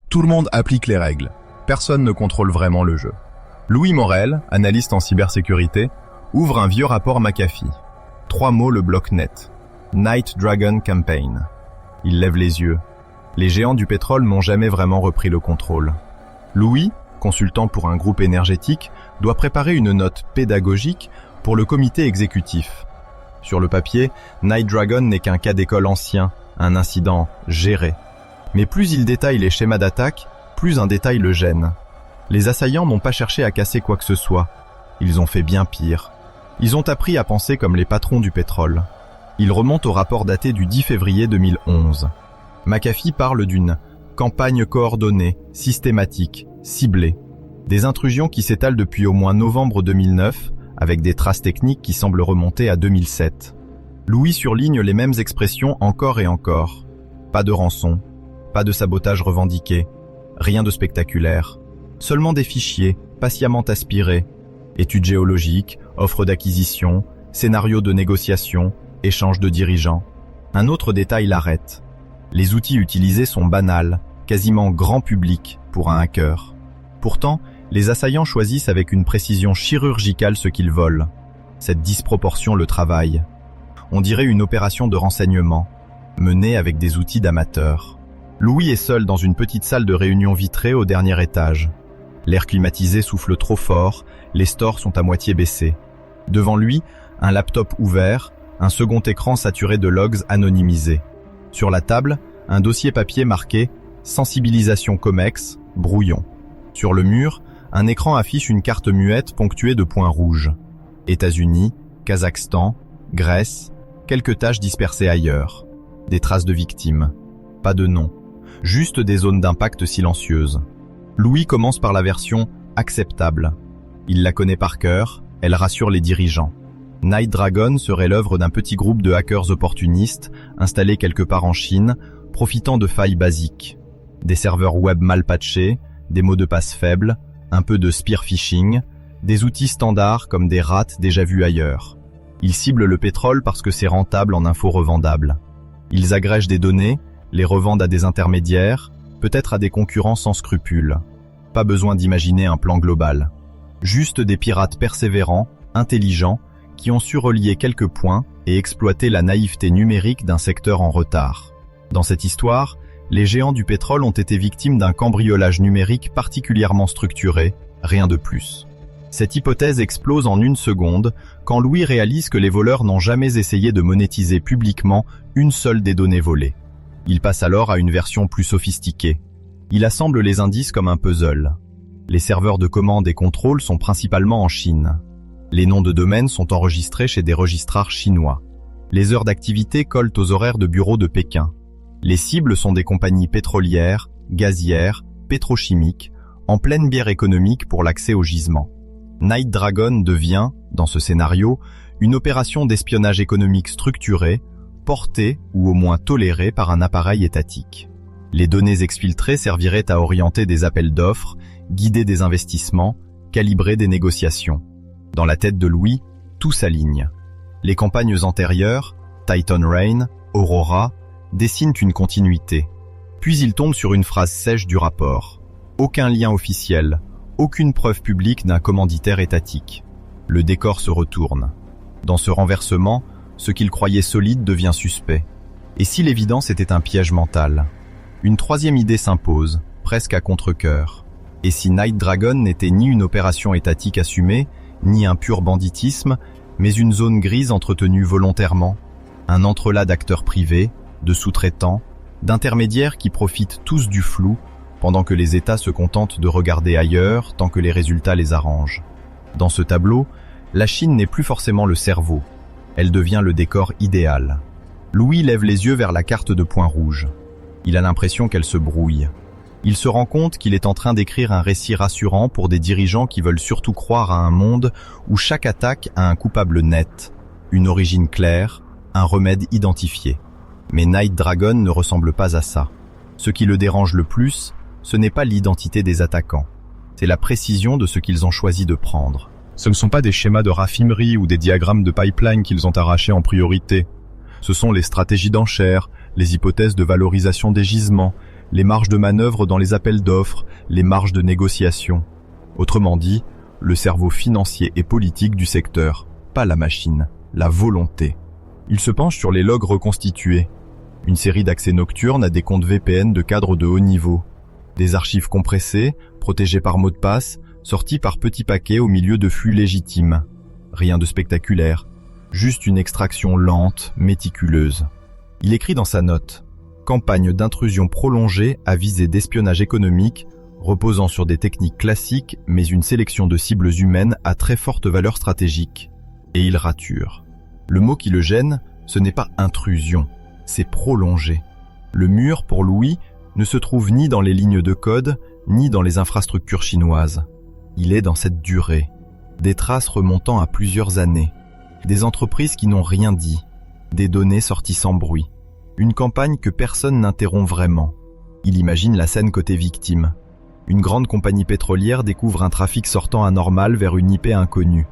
Tout le monde applique les règles. Personne ne contrôle vraiment le jeu. Louis Morel, analyste en cybersécurité, ouvre un vieux rapport McAfee. 3 mots le bloquent net. Night Dragon Campaign. Il lève les yeux. Les géants du pétrole n'ont jamais vraiment repris le contrôle. Louis, consultant pour un groupe énergétique, doit préparer une note pédagogique pour le comité exécutif. Sur le papier, Night Dragon n'est qu'un cas d'école ancien, un incident géré. Mais plus il détaille les schémas d'attaque, plus un détail le gêne. Les assaillants n'ont pas cherché à casser quoi que ce soit. Ils ont fait bien pire. Ils ont appris à penser comme les patrons du pétrole. Il remonte au rapport daté du 10 février 2011. McAfee parle d'une campagne coordonnée, systématique, ciblée. Des intrusions qui s'étalent depuis au moins novembre 2009, avec des traces techniques qui semblent remonter à 2007. Louis surligne les mêmes expressions encore et encore. Pas de rançon, pas de sabotage revendiqué, rien de spectaculaire. Seulement des fichiers, patiemment aspirés, études géologiques, offres d'acquisition, scénarios de négociation, échanges de dirigeants. Un autre détail l'arrête. Les outils utilisés sont banals, quasiment grand public pour un hacker. Pourtant, les assaillants choisissent avec une précision chirurgicale ce qu'ils volent. Cette disproportion le travaille. On dirait une opération de renseignement, menée avec des outils d'amateurs. Louis est seul dans une petite salle de réunion vitrée au dernier étage. L'air climatisé souffle trop fort, les stores sont à moitié baissés. Devant lui, un laptop ouvert, un second écran saturé de logs anonymisés. Sur la table, un dossier papier marqué « Sensibilisation COMEX, brouillon ». Sur le mur, un écran affiche une carte muette ponctuée de points rouges. États-Unis, Kazakhstan, Grèce, quelques taches dispersées ailleurs. Des traces de victimes. Pas de nom. Juste des zones d'impact silencieuses. Louis commence par la version « acceptable ». Il la connaît par cœur, elle rassure les dirigeants. Night Dragon serait l'œuvre d'un petit groupe de hackers opportunistes, installés quelque part en Chine, profitant de failles basiques. Des serveurs web mal patchés, des mots de passe faibles, un peu de spear phishing, des outils standards comme des rats déjà vus ailleurs. Ils ciblent le pétrole parce que c'est rentable en infos revendables. Ils agrègent des données, les revendent à des intermédiaires, peut-être à des concurrents sans scrupules. Pas besoin d'imaginer un plan global. Juste des pirates persévérants, intelligents, qui ont su relier quelques points et exploiter la naïveté numérique d'un secteur en retard. Dans cette histoire, les géants du pétrole ont été victimes d'un cambriolage numérique particulièrement structuré, rien de plus. Cette hypothèse explose en une seconde quand Louis réalise que les voleurs n'ont jamais essayé de monétiser publiquement une seule des données volées. Il passe alors à une version plus sophistiquée. Il assemble les indices comme un puzzle. Les serveurs de commande et contrôle sont principalement en Chine. Les noms de domaine sont enregistrés chez des registrars chinois. Les heures d'activité collent aux horaires de bureaux de Pékin. Les cibles sont des compagnies pétrolières, gazières, pétrochimiques, en pleine bière économique pour l'accès au gisement. Night Dragon devient, dans ce scénario, une opération d'espionnage économique structurée, portée ou au moins tolérée par un appareil étatique. Les données exfiltrées serviraient à orienter des appels d'offres, guider des investissements, calibrer des négociations. Dans la tête de Louis, tout s'aligne. Les campagnes antérieures, Titan Rain, Aurora, dessinent une continuité. Puis il tombe sur une phrase sèche du rapport. Aucun lien officiel, aucune preuve publique d'un commanditaire étatique. Le décor se retourne. Dans ce renversement, ce qu'il croyait solide devient suspect. Et si l'évidence était un piège mental? Une troisième idée s'impose, presque à contre-cœur. Et si Night Dragon n'était ni une opération étatique assumée, ni un pur banditisme, mais une zone grise entretenue volontairement? Un entrelac d'acteurs privés, de sous-traitants, d'intermédiaires qui profitent tous du flou, pendant que les États se contentent de regarder ailleurs tant que les résultats les arrangent. Dans ce tableau, la Chine n'est plus forcément le cerveau. Elle devient le décor idéal. Louis lève les yeux vers la carte de points rouges. Il a l'impression qu'elle se brouille. Il se rend compte qu'il est en train d'écrire un récit rassurant pour des dirigeants qui veulent surtout croire à un monde où chaque attaque a un coupable net, une origine claire, un remède identifié. Mais Night Dragon ne ressemble pas à ça. Ce qui le dérange le plus, ce n'est pas l'identité des attaquants. C'est la précision de ce qu'ils ont choisi de prendre. Ce ne sont pas des schémas de raffinerie ou des diagrammes de pipeline qu'ils ont arrachés en priorité. Ce sont les stratégies d'enchères, les hypothèses de valorisation des gisements, les marges de manœuvre dans les appels d'offres, les marges de négociation. Autrement dit, le cerveau financier et politique du secteur, pas la machine, la volonté. Il se penche sur les logs reconstitués, une série d'accès nocturnes à des comptes VPN de cadres de haut niveau, des archives compressées, protégées par mot de passe, sorties par petits paquets au milieu de flux légitimes. Rien de spectaculaire, juste une extraction lente, méticuleuse. Il écrit dans sa note « Campagne d'intrusion prolongée à visée d'espionnage économique, reposant sur des techniques classiques mais une sélection de cibles humaines à très forte valeur stratégique. » Et il rature. Le mot qui le gêne, ce n'est pas intrusion, c'est prolongé. Le mur, pour Louis, ne se trouve ni dans les lignes de code, ni dans les infrastructures chinoises. Il est dans cette durée. Des traces remontant à plusieurs années. Des entreprises qui n'ont rien dit. Des données sorties sans bruit. Une campagne que personne n'interrompt vraiment. Il imagine la scène côté victime. Une grande compagnie pétrolière découvre un trafic sortant anormal vers une IP inconnue.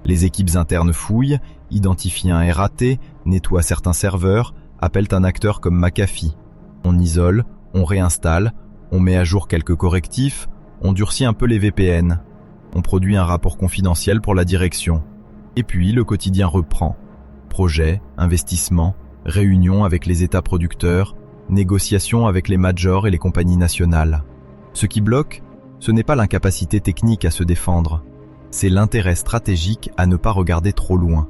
Les équipes internes fouillent, identifient un RAT, nettoient certains serveurs, appellent un acteur comme McAfee. On isole, on réinstalle, on met à jour quelques correctifs, on durcit un peu les VPN. On produit un rapport confidentiel pour la direction. Et puis le quotidien reprend. Projets, investissements, réunions avec les États producteurs, négociations avec les majors et les compagnies nationales. Ce qui bloque, ce n'est pas l'incapacité technique à se défendre, c'est l'intérêt stratégique à ne pas regarder trop loin.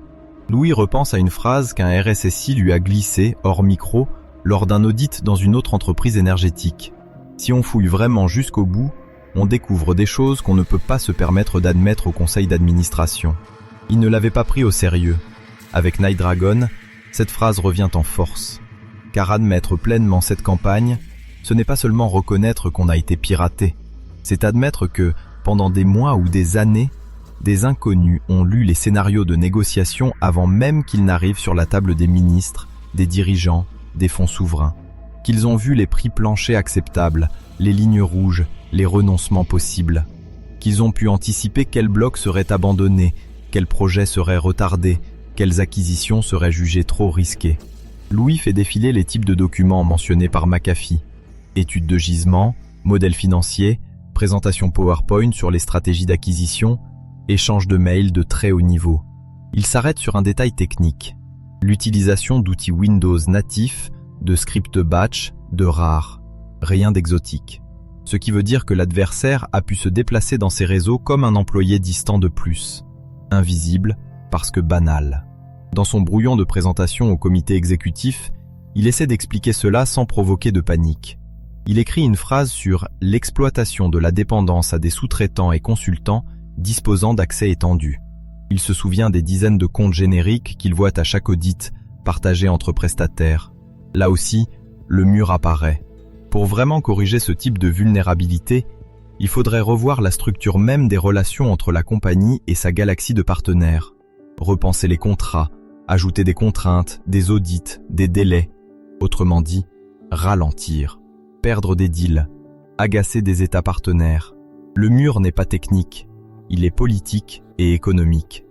Louis repense à une phrase qu'un RSSI lui a glissée, hors micro, lors d'un audit dans une autre entreprise énergétique. Si on fouille vraiment jusqu'au bout, on découvre des choses qu'on ne peut pas se permettre d'admettre au conseil d'administration. Il ne l'avait pas pris au sérieux. Avec Night Dragon, cette phrase revient en force. Car admettre pleinement cette campagne, ce n'est pas seulement reconnaître qu'on a été piraté, c'est admettre que, pendant des mois ou des années, des inconnus ont lu les scénarios de négociation avant même qu'ils n'arrivent sur la table des ministres, des dirigeants, des fonds souverains. Qu'ils ont vu les prix planchers acceptables, les lignes rouges, les renoncements possibles. Qu'ils ont pu anticiper quels blocs seraient abandonnés, quels projets seraient retardés, quelles acquisitions seraient jugées trop risquées. Louis fait défiler les types de documents mentionnés par McAfee. Études de gisement, modèles financiers, présentation PowerPoint sur les stratégies d'acquisition, échange de mails de très haut niveau. Il s'arrête sur un détail technique. L'utilisation d'outils Windows natifs, de scripts batch, de rares. Rien d'exotique. Ce qui veut dire que l'adversaire a pu se déplacer dans ses réseaux comme un employé distant de plus. Invisible, parce que banal. Dans son brouillon de présentation au comité exécutif, il essaie d'expliquer cela sans provoquer de panique. Il écrit une phrase sur l'exploitation de la dépendance à des sous-traitants et consultants disposant d'accès étendu. Il se souvient des dizaines de comptes génériques qu'il voit à chaque audit, partagés entre prestataires. Là aussi, le mur apparaît. Pour vraiment corriger ce type de vulnérabilité, il faudrait revoir la structure même des relations entre la compagnie et sa galaxie de partenaires. Repenser les contrats, ajouter des contraintes, des audits, des délais. Autrement dit, ralentir, perdre des deals, agacer des États partenaires. Le mur n'est pas technique, il est politique et économique.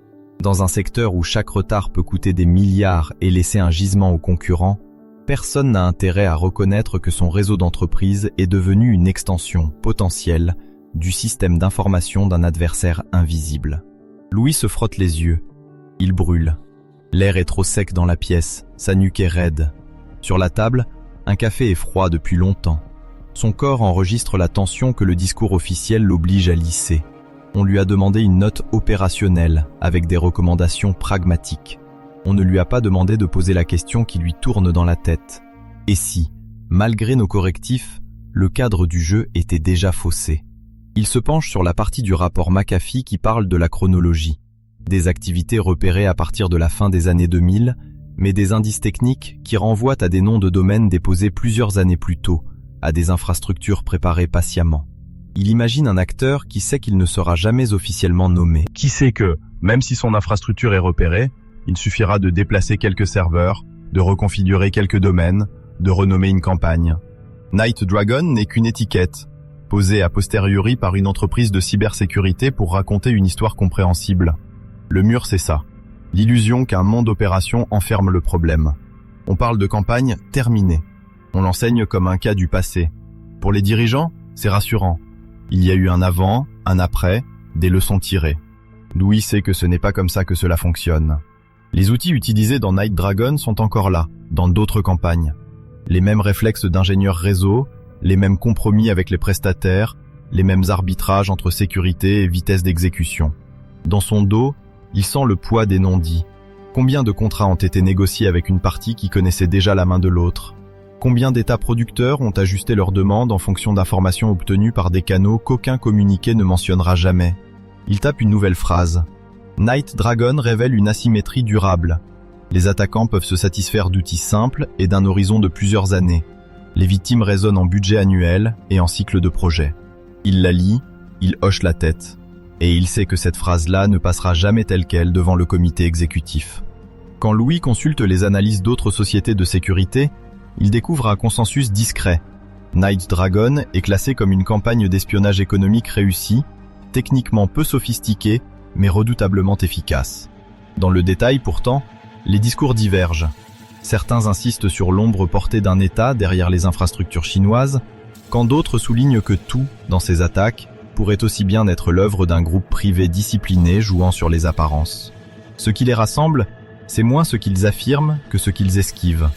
Dans un secteur où chaque retard peut coûter des milliards et laisser un gisement aux concurrents, personne n'a intérêt à reconnaître que son réseau d'entreprise est devenu une extension potentielle du système d'information d'un adversaire invisible. Louis se frotte les yeux. Il brûle. L'air est trop sec dans la pièce, sa nuque est raide. Sur la table, un café est froid depuis longtemps. Son corps enregistre la tension que le discours officiel l'oblige à lisser. On lui a demandé une note opérationnelle avec des recommandations pragmatiques. On ne lui a pas demandé de poser la question qui lui tourne dans la tête. Et si, malgré nos correctifs, le cadre du jeu était déjà faussé? Il se penche sur la partie du rapport McAfee qui parle de la chronologie, des activités repérées à partir de la fin des années 2000, mais des indices techniques qui renvoient à des noms de domaines déposés plusieurs années plus tôt, à des infrastructures préparées patiemment. Il imagine un acteur qui sait qu'il ne sera jamais officiellement nommé. Qui sait que, même si son infrastructure est repérée, il suffira de déplacer quelques serveurs, de reconfigurer quelques domaines, de renommer une campagne. Night Dragon n'est qu'une étiquette, posée a posteriori par une entreprise de cybersécurité pour raconter une histoire compréhensible. Le mur, c'est ça. L'illusion qu'un monde d'opération enferme le problème. On parle de campagne terminée. On l'enseigne comme un cas du passé. Pour les dirigeants, c'est rassurant. Il y a eu un avant, un après, des leçons tirées. Louis sait que ce n'est pas comme ça que cela fonctionne. Les outils utilisés dans Night Dragon sont encore là, dans d'autres campagnes. Les mêmes réflexes d'ingénieurs réseau, les mêmes compromis avec les prestataires, les mêmes arbitrages entre sécurité et vitesse d'exécution. Dans son dos, il sent le poids des non-dits. Combien de contrats ont été négociés avec une partie qui connaissait déjà la main de l'autre? Combien d'États producteurs ont ajusté leurs demandes en fonction d'informations obtenues par des canaux qu'aucun communiqué ne mentionnera jamais? Il tape une nouvelle phrase. Night Dragon révèle une asymétrie durable. Les attaquants peuvent se satisfaire d'outils simples et d'un horizon de plusieurs années. Les victimes raisonnent en budget annuel et en cycle de projet. Il la lit, il hoche la tête. Et il sait que cette phrase-là ne passera jamais telle quelle devant le comité exécutif. Quand Louis consulte les analyses d'autres sociétés de sécurité, il découvre un consensus discret. Night Dragon est classé comme une campagne d'espionnage économique réussie, techniquement peu sophistiquée, mais redoutablement efficace. Dans le détail pourtant, les discours divergent. Certains insistent sur l'ombre portée d'un État derrière les infrastructures chinoises, quand d'autres soulignent que tout, dans ces attaques, pourrait aussi bien être l'œuvre d'un groupe privé discipliné jouant sur les apparences. Ce qui les rassemble, c'est moins ce qu'ils affirment que ce qu'ils esquivent.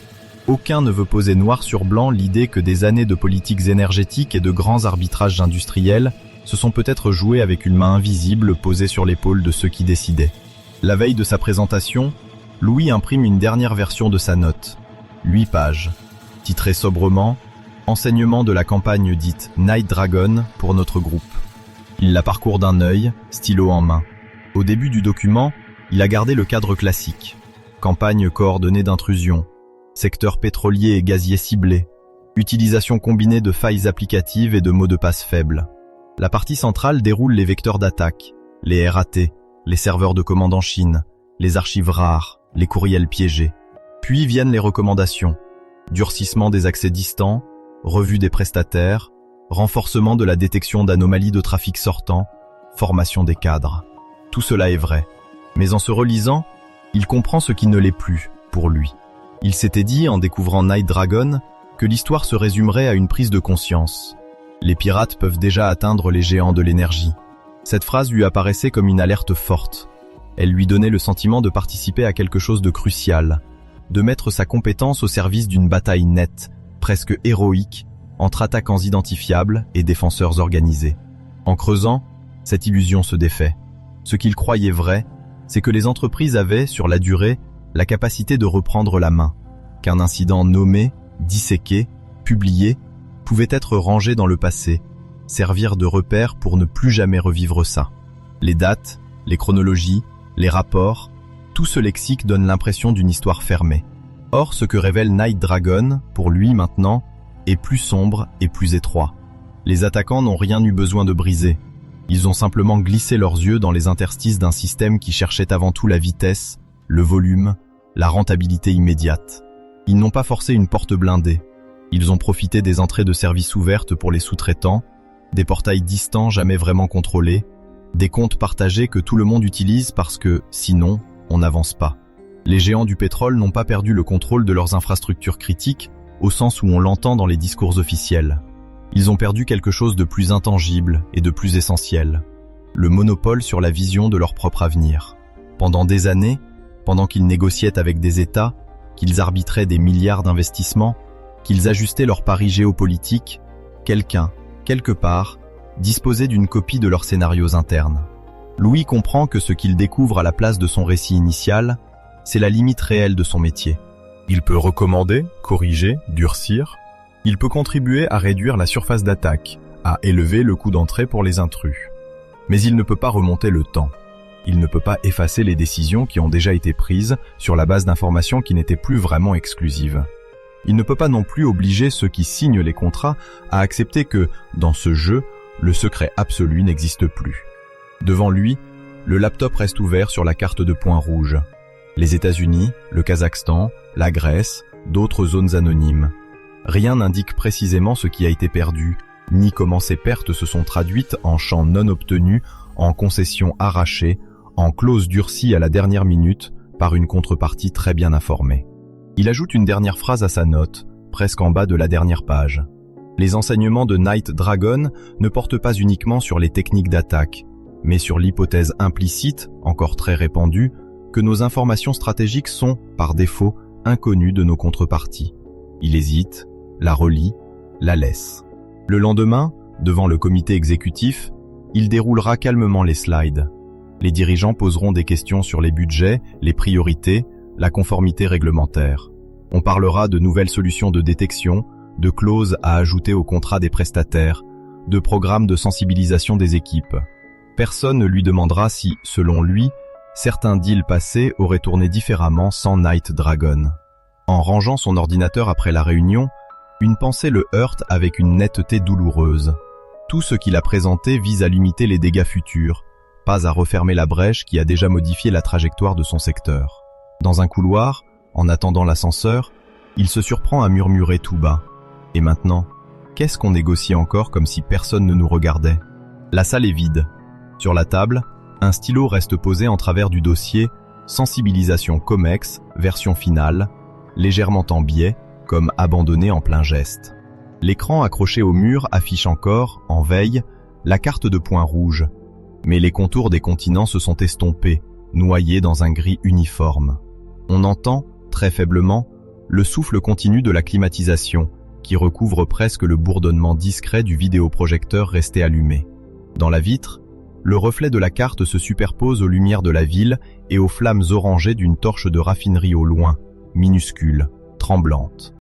Aucun ne veut poser noir sur blanc l'idée que des années de politiques énergétiques et de grands arbitrages industriels se sont peut-être joués avec une main invisible posée sur l'épaule de ceux qui décidaient. La veille de sa présentation, Louis imprime une dernière version de sa note, 8 pages, titrée sobrement « Enseignement de la campagne dite Night Dragon pour notre groupe ». Il la parcourt d'un œil, stylo en main. Au début du document, il a gardé le cadre classique. Campagne coordonnée d'intrusion, secteur pétrolier et gazier ciblé, utilisation combinée de failles applicatives et de mots de passe faibles. La partie centrale déroule les vecteurs d'attaque, les RAT, les serveurs de commande en Chine, les archives rares, les courriels piégés. Puis viennent les recommandations. Durcissement des accès distants, revue des prestataires, renforcement de la détection d'anomalies de trafic sortant, formation des cadres. Tout cela est vrai. Mais en se relisant, il comprend ce qui ne l'est plus, pour lui. Il s'était dit, en découvrant Night Dragon, que l'histoire se résumerait à une prise de conscience. Les pirates peuvent déjà atteindre les géants de l'énergie. Cette phrase lui apparaissait comme une alerte forte. Elle lui donnait le sentiment de participer à quelque chose de crucial, de mettre sa compétence au service d'une bataille nette, presque héroïque, entre attaquants identifiables et défenseurs organisés. En creusant, cette illusion se défait. Ce qu'il croyait vrai, c'est que les entreprises avaient, sur la durée, la capacité de reprendre la main, qu'un incident nommé, disséqué, publié, pouvait être rangé dans le passé, servir de repère pour ne plus jamais revivre ça. Les dates, les chronologies, les rapports, tout ce lexique donne l'impression d'une histoire fermée. Or, ce que révèle Night Dragon, pour lui maintenant, est plus sombre et plus étroit. Les attaquants n'ont rien eu besoin de briser. Ils ont simplement glissé leurs yeux dans les interstices d'un système qui cherchait avant tout la vitesse, le volume, la rentabilité immédiate. Ils n'ont pas forcé une porte blindée. Ils ont profité des entrées de services ouvertes pour les sous-traitants, des portails distants jamais vraiment contrôlés, des comptes partagés que tout le monde utilise parce que, sinon, on n'avance pas. Les géants du pétrole n'ont pas perdu le contrôle de leurs infrastructures critiques, au sens où on l'entend dans les discours officiels. Ils ont perdu quelque chose de plus intangible et de plus essentiel, le monopole sur la vision de leur propre avenir. Pendant des années, pendant qu'ils négociaient avec des États, qu'ils arbitraient des milliards d'investissements, qu'ils ajustaient leurs paris géopolitiques, quelqu'un, quelque part, disposait d'une copie de leurs scénarios internes. Louis comprend que ce qu'il découvre à la place de son récit initial, c'est la limite réelle de son métier. Il peut recommander, corriger, durcir. Il peut contribuer à réduire la surface d'attaque, à élever le coût d'entrée pour les intrus. Mais il ne peut pas remonter le temps. Il ne peut pas effacer les décisions qui ont déjà été prises sur la base d'informations qui n'étaient plus vraiment exclusives. Il ne peut pas non plus obliger ceux qui signent les contrats à accepter que, dans ce jeu, le secret absolu n'existe plus. Devant lui, le laptop reste ouvert sur la carte de points rouges. Les États-Unis, le Kazakhstan, la Grèce, d'autres zones anonymes. Rien n'indique précisément ce qui a été perdu, ni comment ces pertes se sont traduites en champs non obtenus, en concessions arrachées, en clauses durcies à la dernière minute par une contrepartie très bien informée. Il ajoute une dernière phrase à sa note, presque en bas de la dernière page. Les enseignements de Night Dragon ne portent pas uniquement sur les techniques d'attaque, mais sur l'hypothèse implicite, encore très répandue, que nos informations stratégiques sont, par défaut, inconnues de nos contreparties. Il hésite, la relit, la laisse. Le lendemain, devant le comité exécutif, il déroulera calmement les slides. Les dirigeants poseront des questions sur les budgets, les priorités, la conformité réglementaire. On parlera de nouvelles solutions de détection, de clauses à ajouter au contrat des prestataires, de programmes de sensibilisation des équipes. Personne ne lui demandera si, selon lui, certains deals passés auraient tourné différemment sans Night Dragon. En rangeant son ordinateur après la réunion, une pensée le heurte avec une netteté douloureuse. Tout ce qu'il a présenté vise à limiter les dégâts futurs, pas à refermer la brèche qui a déjà modifié la trajectoire de son secteur. Dans un couloir, en attendant l'ascenseur, il se surprend à murmurer tout bas. Et maintenant, qu'est-ce qu'on négocie encore comme si personne ne nous regardait? La salle est vide. Sur la table, un stylo reste posé en travers du dossier « Sensibilisation COMEX, version finale », légèrement en biais, comme abandonné en plein geste. L'écran accroché au mur affiche encore, en veille, la carte de points rouges. Mais les contours des continents se sont estompés, noyés dans un gris uniforme. On entend, très faiblement, le souffle continu de la climatisation, qui recouvre presque le bourdonnement discret du vidéoprojecteur resté allumé. Dans la vitre, le reflet de la carte se superpose aux lumières de la ville et aux flammes orangées d'une torche de raffinerie au loin, minuscule, tremblante.